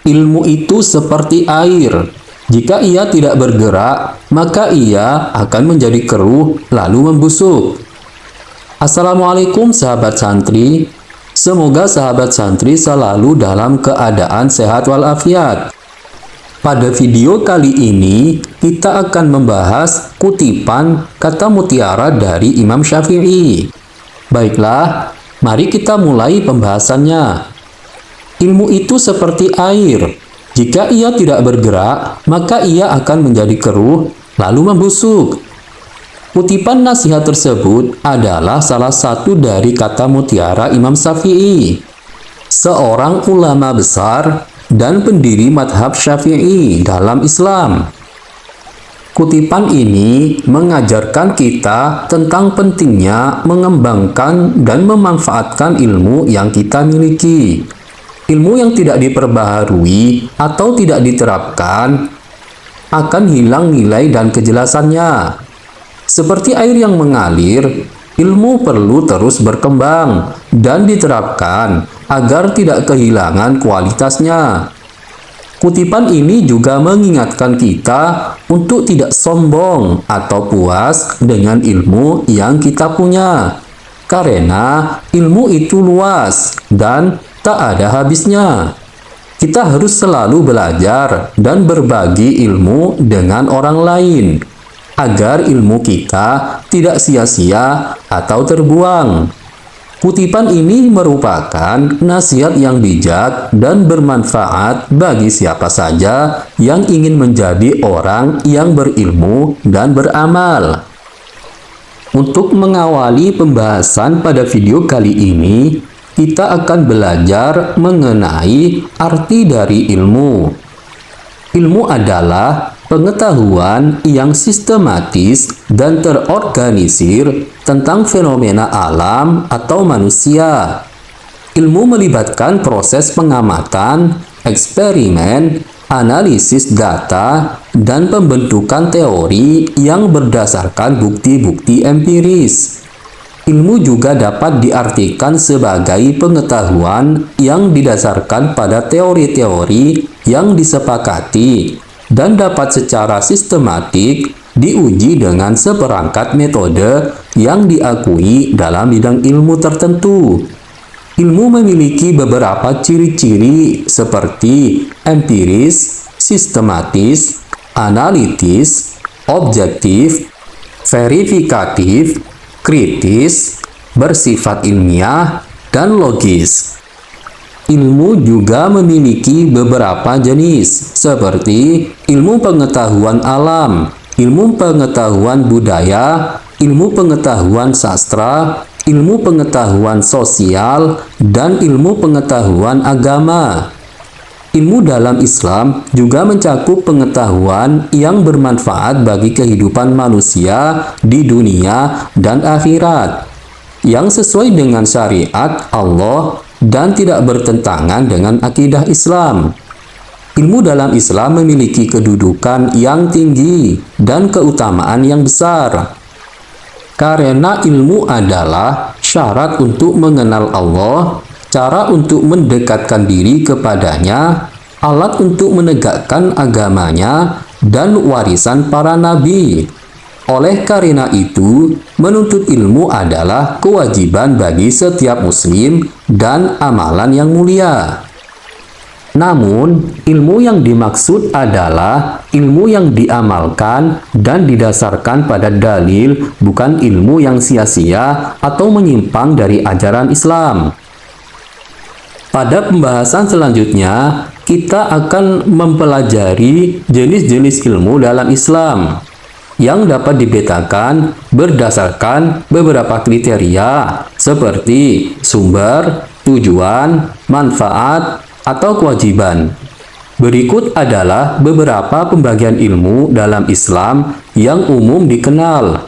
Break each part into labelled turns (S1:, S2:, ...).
S1: Ilmu itu seperti air. Jika ia tidak bergerak, maka ia akan menjadi keruh lalu membusuk. Assalamualaikum sahabat santri. Semoga sahabat santri selalu dalam keadaan sehat walafiat. Pada video kali ini, kita akan membahas kutipan kata mutiara dari Imam Syafi'i. Baiklah, mari kita mulai pembahasannya. Ilmu itu seperti air. Jika ia tidak bergerak, maka ia akan menjadi keruh, lalu membusuk. Kutipan nasihat tersebut adalah salah satu dari kata mutiara Imam Syafi'i, seorang ulama besar dan pendiri madhab Syafi'i dalam Islam. Kutipan ini mengajarkan kita tentang pentingnya mengembangkan dan memanfaatkan ilmu yang kita miliki. Ilmu yang tidak diperbaharui atau tidak diterapkan akan hilang nilai dan kejelasannya. Seperti air yang mengalir, ilmu perlu terus berkembang dan diterapkan agar tidak kehilangan kualitasnya. Kutipan ini juga mengingatkan kita untuk tidak sombong atau puas dengan ilmu yang kita punya, karena ilmu itu luas dan tak ada habisnya. Kita harus selalu belajar dan berbagi ilmu dengan orang lain, agar ilmu kita tidak sia-sia atau terbuang. Kutipan ini merupakan nasihat yang bijak dan bermanfaat bagi siapa saja yang ingin menjadi orang yang berilmu dan beramal. Untuk mengawali pembahasan pada video kali ini, kita akan belajar mengenai arti dari ilmu. Ilmu adalah pengetahuan yang sistematis dan terorganisir tentang fenomena alam atau manusia. Ilmu melibatkan proses pengamatan, eksperimen, analisis data, dan pembentukan teori yang berdasarkan bukti-bukti empiris. Ilmu juga dapat diartikan sebagai pengetahuan yang didasarkan pada teori-teori yang disepakati dan dapat secara sistematik diuji dengan seperangkat metode yang diakui dalam bidang ilmu tertentu. Ilmu memiliki beberapa ciri-ciri seperti empiris, sistematis, analitis, objektif, verifikatif, kritis, bersifat ilmiah, dan logis. Ilmu juga memiliki beberapa jenis, seperti ilmu pengetahuan alam, ilmu pengetahuan budaya, ilmu pengetahuan sastra, ilmu pengetahuan sosial, dan ilmu pengetahuan agama. Ilmu dalam Islam juga mencakup pengetahuan yang bermanfaat bagi kehidupan manusia di dunia dan akhirat, yang sesuai dengan syariat Allah dan tidak bertentangan dengan akidah Islam. Ilmu dalam Islam memiliki kedudukan yang tinggi dan keutamaan yang besar, karena ilmu adalah syarat untuk mengenal Allah, cara untuk mendekatkan diri kepadanya, alat untuk menegakkan agamanya, dan warisan para nabi. Oleh karena itu, menuntut ilmu adalah kewajiban bagi setiap muslim dan amalan yang mulia. Namun, ilmu yang dimaksud adalah ilmu yang diamalkan dan didasarkan pada dalil, bukan ilmu yang sia-sia atau menyimpang dari ajaran Islam. Pada pembahasan selanjutnya, kita akan mempelajari jenis-jenis ilmu dalam Islam yang dapat dibedakan berdasarkan beberapa kriteria seperti sumber, tujuan, manfaat, atau kewajiban. Berikut adalah beberapa pembagian ilmu dalam Islam yang umum dikenal.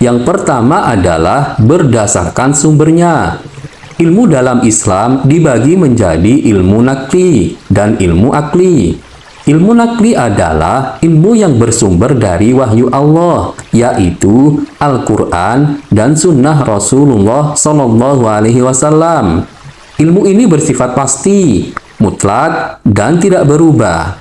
S1: Yang pertama adalah berdasarkan sumbernya. Ilmu dalam Islam dibagi menjadi ilmu nakli dan ilmu akli. Ilmu nakli adalah ilmu yang bersumber dari wahyu Allah, yaitu Al-Quran dan Sunnah Rasulullah SAW. Ilmu ini bersifat pasti, mutlak, dan tidak berubah.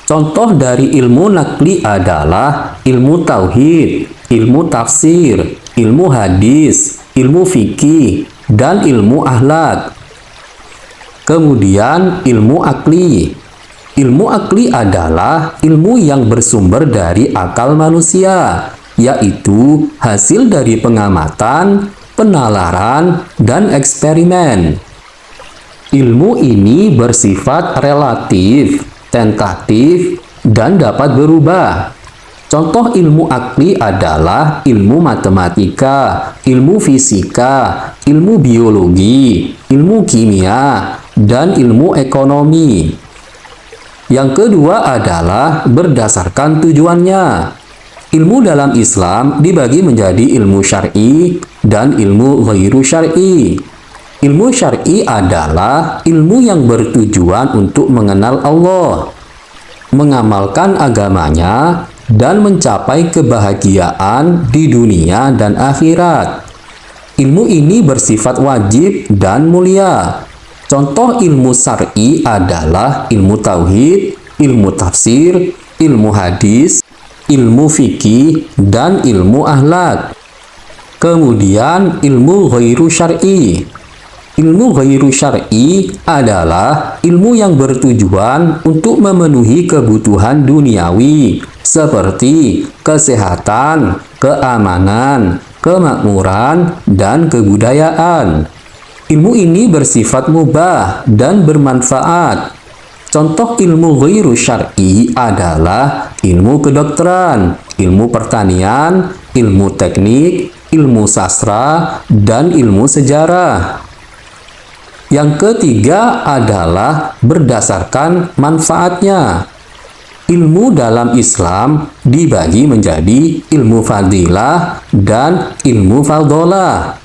S1: Contoh dari ilmu nakli adalah ilmu tauhid, ilmu tafsir, ilmu hadis, ilmu fikih, dan ilmu akhlak. Kemudian ilmu akli. Ilmu akli adalah ilmu yang bersumber dari akal manusia, yaitu hasil dari pengamatan, penalaran, dan eksperimen. Ilmu ini bersifat relatif, tentatif, dan dapat berubah. Contoh ilmu akli adalah ilmu matematika, ilmu fisika, ilmu biologi, ilmu kimia, dan ilmu ekonomi. Yang kedua adalah berdasarkan tujuannya. Ilmu dalam Islam dibagi menjadi ilmu syar'i dan ilmu ghairu syar'i. Ilmu syar'i adalah ilmu yang bertujuan untuk mengenal Allah, mengamalkan agamanya, dan mencapai kebahagiaan di dunia dan akhirat. Ilmu ini bersifat wajib dan mulia. Contoh ilmu syar'i adalah ilmu tauhid, ilmu tafsir, ilmu hadis, ilmu fikih, dan ilmu akhlak. Kemudian ilmu ghairu syar'i. Ilmu ghairu syar'i adalah ilmu yang bertujuan untuk memenuhi kebutuhan duniawi seperti kesehatan, keamanan, kemakmuran, dan kebudayaan. Ilmu ini bersifat mubah dan bermanfaat. Contoh ilmu ghairu syar'i adalah ilmu kedokteran, ilmu pertanian, ilmu teknik, ilmu sastra, dan ilmu sejarah. Yang ketiga adalah berdasarkan manfaatnya. Ilmu dalam Islam dibagi menjadi ilmu fadilah dan ilmu fadholah.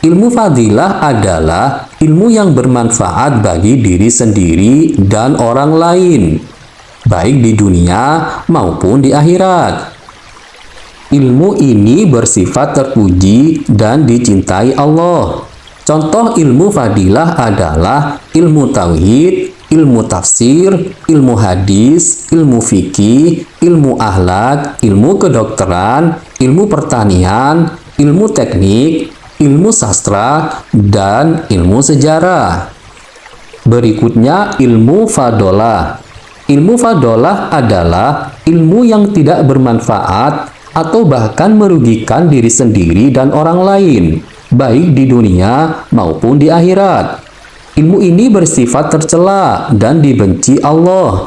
S1: Ilmu fadilah adalah ilmu yang bermanfaat bagi diri sendiri dan orang lain, baik di dunia maupun di akhirat. Ilmu ini bersifat terpuji dan dicintai Allah. Contoh ilmu fadilah adalah ilmu tauhid, ilmu tafsir, ilmu hadis, ilmu fikih, ilmu akhlak, ilmu kedokteran, ilmu pertanian, ilmu teknik, ilmu sastra, dan ilmu sejarah. Berikutnya ilmu fadholah. Ilmu fadholah adalah ilmu yang tidak bermanfaat atau bahkan merugikan diri sendiri dan orang lain, baik di dunia maupun di akhirat. Ilmu ini bersifat tercela dan dibenci Allah.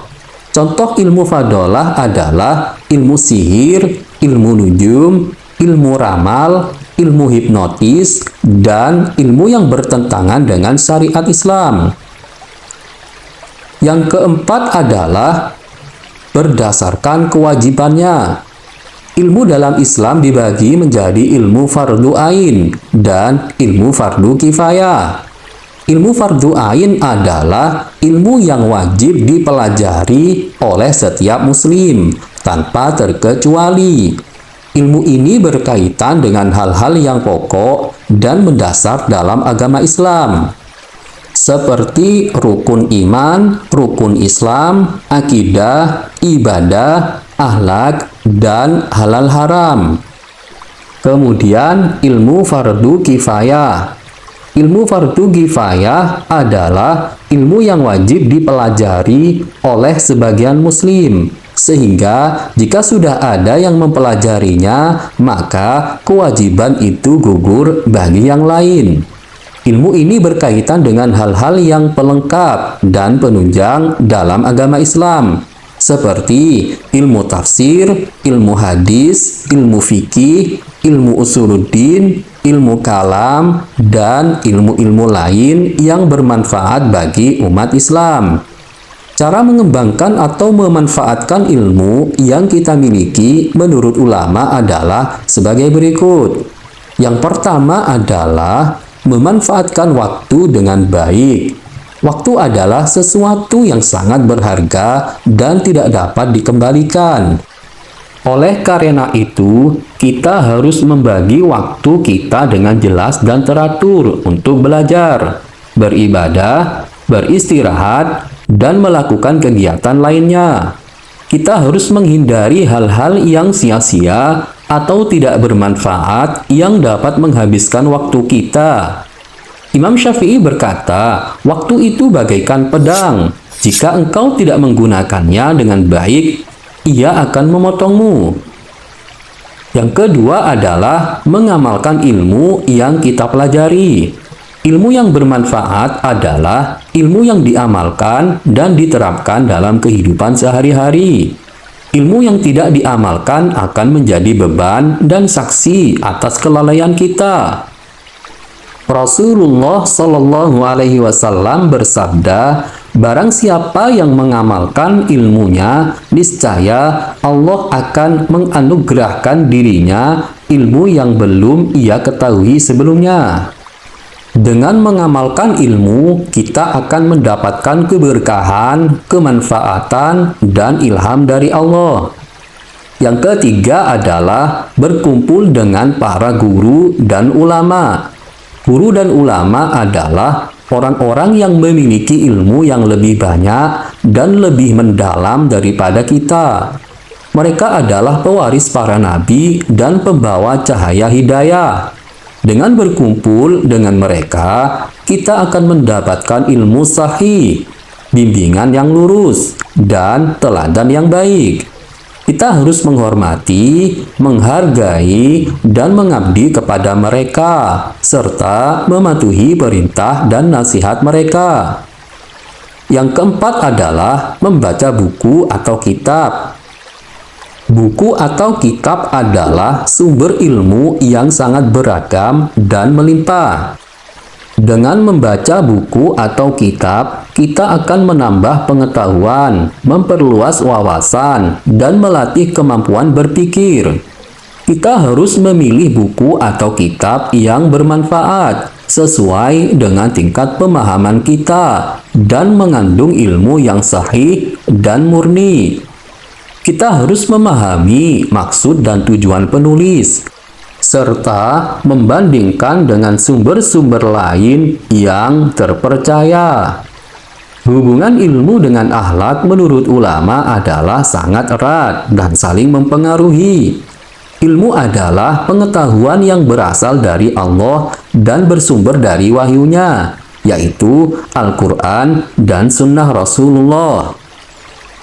S1: Contoh ilmu fadholah adalah ilmu sihir, ilmu nujum, ilmu ramal, ilmu hipnotis, dan ilmu yang bertentangan dengan syariat Islam. Yang keempat adalah berdasarkan kewajibannya. Ilmu dalam Islam dibagi menjadi ilmu fardu ain dan ilmu fardu kifayah. Ilmu fardu ain adalah ilmu yang wajib dipelajari oleh setiap muslim tanpa terkecuali. Ilmu ini berkaitan dengan hal-hal yang pokok dan mendasar dalam agama Islam, seperti rukun iman, rukun Islam, akidah, ibadah, akhlak, dan halal haram. Kemudian ilmu fardu kifayah. Ilmu fardu kifayah adalah ilmu yang wajib dipelajari oleh sebagian muslim, sehingga jika sudah ada yang mempelajarinya, maka kewajiban itu gugur bagi yang lain. Ilmu ini berkaitan dengan hal-hal yang pelengkap dan penunjang dalam agama Islam, seperti ilmu tafsir, ilmu hadis, ilmu fikih, ilmu usuluddin, ilmu kalam, dan ilmu-ilmu lain yang bermanfaat bagi umat Islam. Cara mengembangkan atau memanfaatkan ilmu yang kita miliki menurut ulama adalah sebagai berikut. Yang pertama adalah memanfaatkan waktu dengan baik. Waktu adalah sesuatu yang sangat berharga dan tidak dapat dikembalikan. Oleh karena itu, kita harus membagi waktu kita dengan jelas dan teratur untuk belajar, beribadah, beristirahat, dan melakukan kegiatan lainnya. Kita harus menghindari hal-hal yang sia-sia atau tidak bermanfaat yang dapat menghabiskan waktu kita. Imam Syafi'i berkata, waktu itu bagaikan pedang. Jika engkau tidak menggunakannya dengan baik, ia akan memotongmu. Yang kedua adalah mengamalkan ilmu yang kita pelajari. Ilmu yang bermanfaat adalah ilmu yang diamalkan dan diterapkan dalam kehidupan sehari-hari. Ilmu yang tidak diamalkan akan menjadi beban dan saksi atas kelalaian kita. Rasulullah Shallallahu Alaihi Wasallam bersabda, barang siapa yang mengamalkan ilmunya, niscaya Allah akan menganugerahkan dirinya ilmu yang belum ia ketahui sebelumnya. Dengan mengamalkan ilmu, kita akan mendapatkan keberkahan, kemanfaatan, dan ilham dari Allah. Yang ketiga adalah berkumpul dengan para guru dan ulama. Guru dan ulama adalah orang-orang yang memiliki ilmu yang lebih banyak dan lebih mendalam daripada kita. Mereka adalah pewaris para nabi dan pembawa cahaya hidayah. Dengan berkumpul dengan mereka, kita akan mendapatkan ilmu sahih, bimbingan yang lurus, dan teladan yang baik. Kita harus menghormati, menghargai, dan mengabdi kepada mereka, serta mematuhi perintah dan nasihat mereka. Yang keempat adalah membaca buku atau kitab. Buku atau kitab adalah sumber ilmu yang sangat beragam dan melimpah. Dengan membaca buku atau kitab, kita akan menambah pengetahuan, memperluas wawasan, dan melatih kemampuan berpikir. Kita harus memilih buku atau kitab yang bermanfaat, sesuai dengan tingkat pemahaman kita, dan mengandung ilmu yang sahih dan murni. Kita harus memahami maksud dan tujuan penulis, serta membandingkan dengan sumber-sumber lain yang terpercaya. Hubungan ilmu dengan akhlak menurut ulama adalah sangat erat dan saling mempengaruhi. Ilmu adalah pengetahuan yang berasal dari Allah dan bersumber dari wahyunya, yaitu Al-Quran dan Sunnah Rasulullah.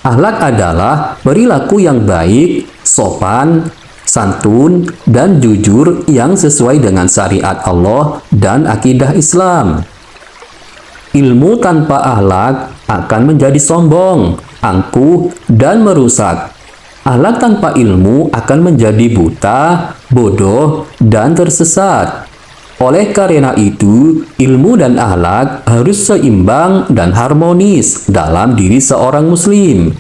S1: Akhlak adalah perilaku yang baik, sopan, santun, dan jujur yang sesuai dengan syariat Allah dan akidah Islam. Ilmu tanpa akhlak akan menjadi sombong, angkuh, dan merusak. Akhlak tanpa ilmu akan menjadi buta, bodoh, dan tersesat. Oleh karena itu, ilmu dan akhlak harus seimbang dan harmonis dalam diri seorang muslim.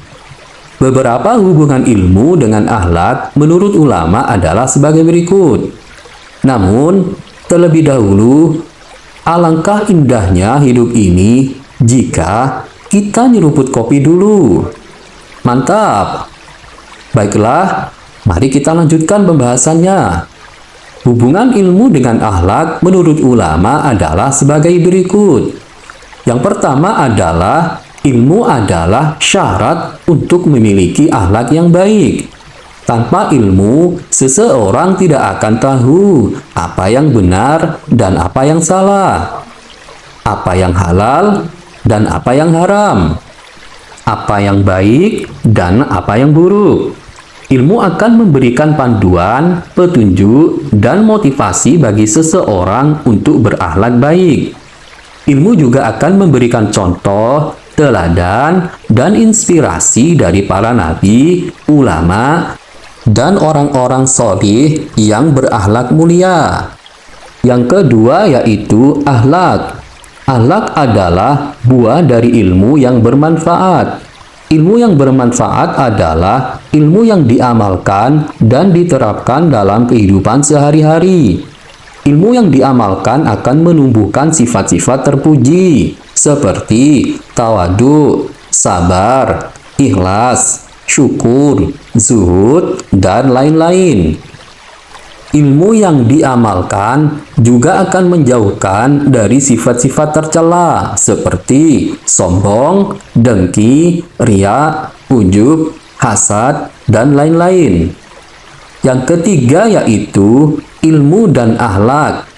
S1: Beberapa hubungan ilmu dengan akhlak menurut ulama adalah sebagai berikut. Namun, terlebih dahulu, alangkah indahnya hidup ini jika kita nyeruput kopi dulu. Mantap! Baiklah, mari kita lanjutkan pembahasannya. Hubungan ilmu dengan akhlak menurut ulama adalah sebagai berikut. Yang pertama adalah ilmu adalah syarat untuk memiliki akhlak yang baik. Tanpa ilmu, seseorang tidak akan tahu apa yang benar dan apa yang salah, apa yang halal dan apa yang haram, apa yang baik dan apa yang buruk. Ilmu akan memberikan panduan, petunjuk, dan motivasi bagi seseorang untuk berakhlak baik. Ilmu juga akan memberikan contoh, teladan, dan inspirasi dari para nabi, ulama, dan orang-orang sholih yang berakhlak mulia. Yang kedua yaitu akhlak. Akhlak adalah buah dari ilmu yang bermanfaat. Ilmu yang bermanfaat adalah ilmu yang diamalkan dan diterapkan dalam kehidupan sehari-hari. Ilmu yang diamalkan akan menumbuhkan sifat-sifat terpuji, seperti tawadu, sabar, ikhlas, syukur, zuhud, dan lain-lain. Ilmu yang diamalkan juga akan menjauhkan dari sifat-sifat tercela seperti sombong, dengki, riya, ujub, hasad, dan lain-lain. Yang ketiga yaitu ilmu dan akhlak.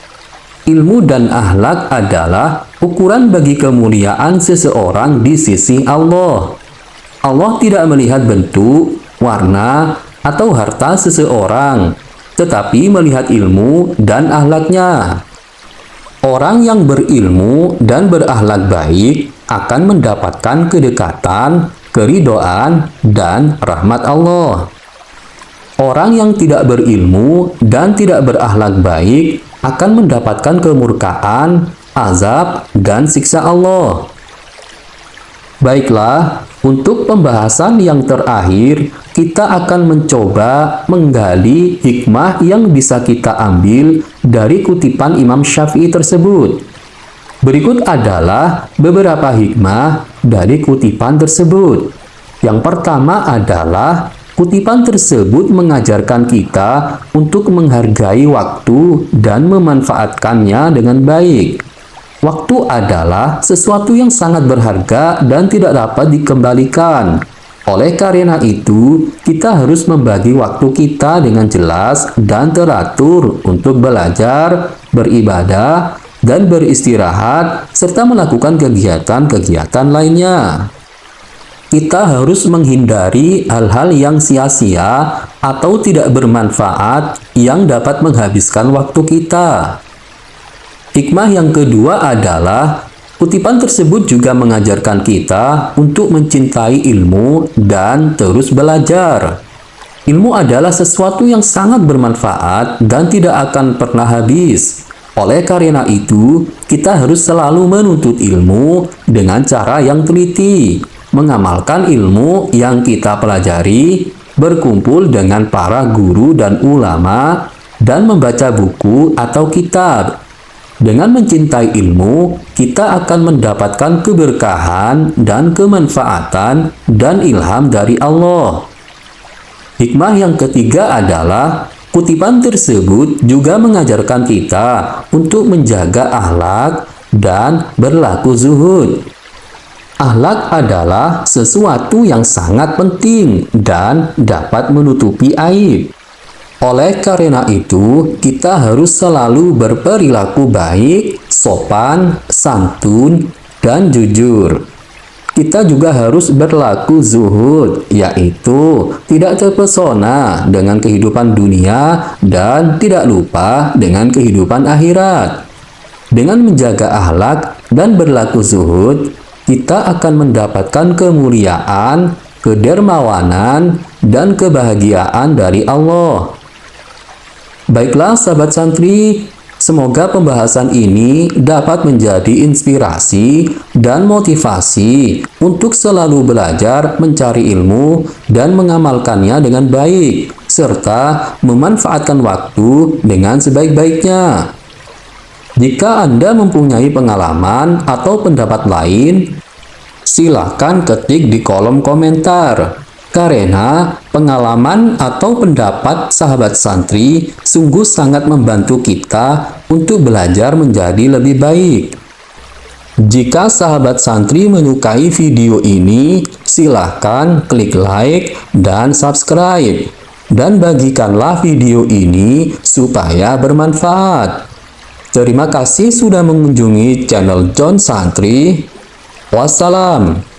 S1: Ilmu dan akhlak adalah ukuran bagi kemuliaan seseorang di sisi Allah. Allah tidak melihat bentuk, warna, atau harta seseorang, tetapi melihat ilmu dan akhlaknya. Orang yang berilmu dan berakhlak baik akan mendapatkan kedekatan, keridhaan, dan rahmat Allah. Orang yang tidak berilmu dan tidak berakhlak baik akan mendapatkan kemurkaan, azab, dan siksa Allah. Baiklah, untuk pembahasan yang terakhir, kita akan mencoba menggali hikmah yang bisa kita ambil dari kutipan Imam Syafi'i tersebut. Berikut adalah beberapa hikmah dari kutipan tersebut. Yang pertama adalah kutipan tersebut mengajarkan kita untuk menghargai waktu dan memanfaatkannya dengan baik. Waktu adalah sesuatu yang sangat berharga dan tidak dapat dikembalikan. Oleh karena itu, kita harus membagi waktu kita dengan jelas dan teratur untuk belajar, beribadah, dan beristirahat, serta melakukan kegiatan-kegiatan lainnya. Kita harus menghindari hal-hal yang sia-sia atau tidak bermanfaat yang dapat menghabiskan waktu kita. Hikmah yang kedua adalah kutipan tersebut juga mengajarkan kita untuk mencintai ilmu dan terus belajar. Ilmu adalah sesuatu yang sangat bermanfaat dan tidak akan pernah habis. Oleh karena itu, kita harus selalu menuntut ilmu dengan cara yang teliti, mengamalkan ilmu yang kita pelajari, berkumpul dengan para guru dan ulama, dan membaca buku atau kitab. Dengan mencintai ilmu, kita akan mendapatkan keberkahan dan kemanfaatan dan ilham dari Allah. Hikmah yang ketiga adalah kutipan tersebut juga mengajarkan kita untuk menjaga akhlak dan berlaku zuhud. Akhlak adalah sesuatu yang sangat penting dan dapat menutupi aib. Oleh karena itu, kita harus selalu berperilaku baik, sopan, santun, dan jujur. Kita juga harus berlaku zuhud, yaitu tidak terpesona dengan kehidupan dunia dan tidak lupa dengan kehidupan akhirat. Dengan menjaga akhlak dan berlaku zuhud, kita akan mendapatkan kemuliaan, kedermawanan, dan kebahagiaan dari Allah. Baiklah sahabat santri, semoga pembahasan ini dapat menjadi inspirasi dan motivasi untuk selalu belajar mencari ilmu dan mengamalkannya dengan baik, serta memanfaatkan waktu dengan sebaik-baiknya. Jika Anda mempunyai pengalaman atau pendapat lain, silakan ketik di kolom komentar. Karena pengalaman atau pendapat sahabat santri sungguh sangat membantu kita untuk belajar menjadi lebih baik. Jika sahabat santri menyukai video ini, silahkan klik like dan subscribe. Dan bagikanlah video ini supaya bermanfaat. Terima kasih sudah mengunjungi channel John Santri. Wassalam.